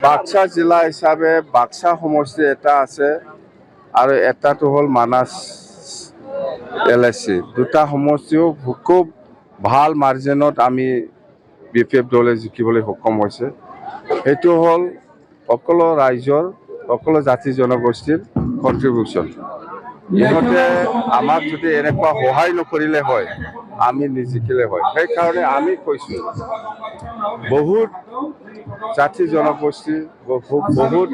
বাক্সা জিলা হিচাপে বাক্সা সমষ্টি এটা আছে আৰু এটাটো হ'ল মানাস LIC। দুটা সমষ্টিও খুব ভাল মাৰ্জিনত আমি BPF দলে জিকিবলৈ সক্ষম হৈছে। সেইটো হ'ল সকলো ৰাইজৰ সকলো জাতি জনগোষ্ঠীৰ কণ্ট্ৰিবিউশ্যন। ইহঁতে আমাক যদি এনেকুৱা সহায় নকৰিলে হয় আমি নিজিকিলে হয়। সেইকাৰণে আমি কৈছোঁ বহুত জাতি জনগোষ্ঠী বহুত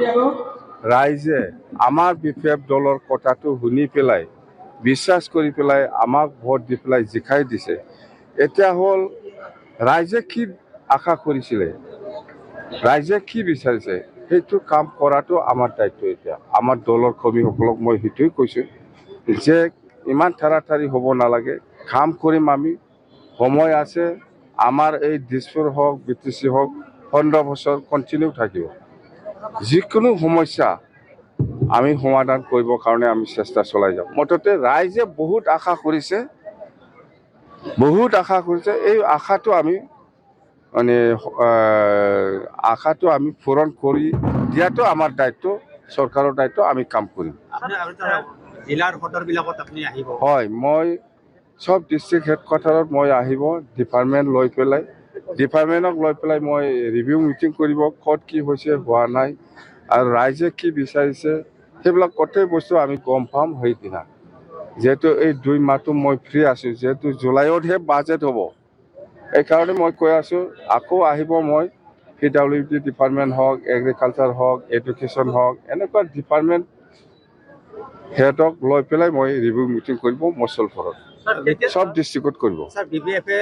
ৰাইজে আমাৰ BPF দলৰ কথাটো শুনি পেলাই বিশ্বাস কৰি পেলাই আমাক ভোট দি পেলাই জিকাই দিছে। এতিয়া হ'ল ৰাইজে কি আশা কৰিছিলে, ৰাইজে কি বিচাৰিছে সেইটো কাম কৰাটো আমাৰ দায়িত্ব। এতিয়া আমাৰ দলৰ কৰ্মীসকলক মই সেইটোৱে কৈছোঁ যে ইমান ঠাৰাঠাৰি হ'ব নালাগে, কাম কৰিম আমি, সময় আছে। আমাৰ এই দিছপুৰ হওক BTC হওক 15 বছৰ কণ্টিনিউ থাকিব। যিকোনো সমস্যা আমি সমাধান কৰিবৰ কাৰণে আমি চেষ্টা চলাই যাম। মুঠতে ৰাইজে বহুত আশা কৰিছে, এই আশাটো আমি আশাটো আমি পূৰণ কৰি দিয়াটো আমাৰ দায়িত্ব, চৰকাৰৰ দায়িত্ব। আমি কাম কৰিম। জিলাৰ সদৰবিলাকত আপুনি আহিব? হয়, মই সব ডিষ্ট্ৰিক্ট হেডকোৱাৰ্টাৰত মই আহিব, ডিপাৰ্টমেণ্ট লৈ পেলাই মই ৰিভিউ মিটিং কৰিব, ক'ত কি হৈছে হোৱা নাই আৰু ৰাইজে কি বিচাৰিছে সেইবিলাক গোটেই বস্তু আমি গম পাম সেইদিনা। যিহেতু এই 2 মাহটো মই ফ্ৰী আছোঁ, যিহেতু জুলাইতহে বাজেট হ'ব। এইকাৰণে মই কৈ আছোঁ আকৌ আহিব মই PWD ডিপাৰ্টমেণ্ট হওক, এগ্ৰিকালচাৰ হওক, এডুকেশ্যন হওক, এনেকুৱা ডিপাৰ্টমেণ্ট সিহঁতক লৈ পেলাই মই ৰিভিউ মিটিং কৰিব মুছলপুৰত, সব ডিষ্ট্ৰিক্টত কৰিব। স্যাৰ BPF-এ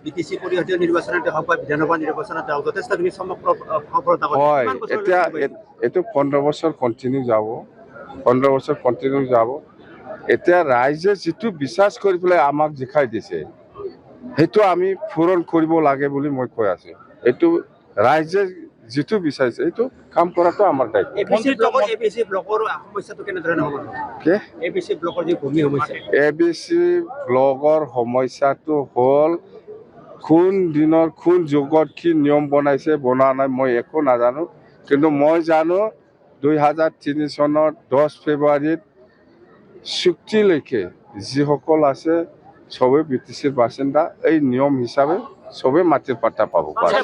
BTC পৰিষদীয় নিৰ্বাচনতে হওক বা বিধানসভা নিৰ্বাচনতে হওক যথেষ্টখিনি সফলতা হয়, এতিয়া এইটো 15 বছৰ কণ্টিনিউ যাব। এতিয়া ৰাইজে যিটো বিশ্বাস কৰি পেলাই আমাক জিকাই দিছে সেইটো আমি পূৰণ কৰিব লাগে বুলি মই কৈ আছোঁ। এইটো ৰাইজে যিটো বিচাৰিছে এইটো কাম কৰাটো আমাৰ দায়িত্ব। ABC ব্লকৰ সমস্যাটো কেনেধৰণে হ'ব? ABC ব্লকৰ যি ভূমি সমস্যা, ABC ব্লকৰ সমস্যাটো হ'ল কোন দিনৰ কোন যুগত কি নিয়ম বনোৱা নাই মই একো নাজানো, কিন্তু মই জানো 2003 চনৰ 10 ফেব্ৰুৱাৰীত চুক্তিলৈকে যিসকল আছে সবে BTCৰ বাসিন্দা, এই নিয়ম হিচাপে সবে মাটিৰ পাট্টা পাব পাৰে।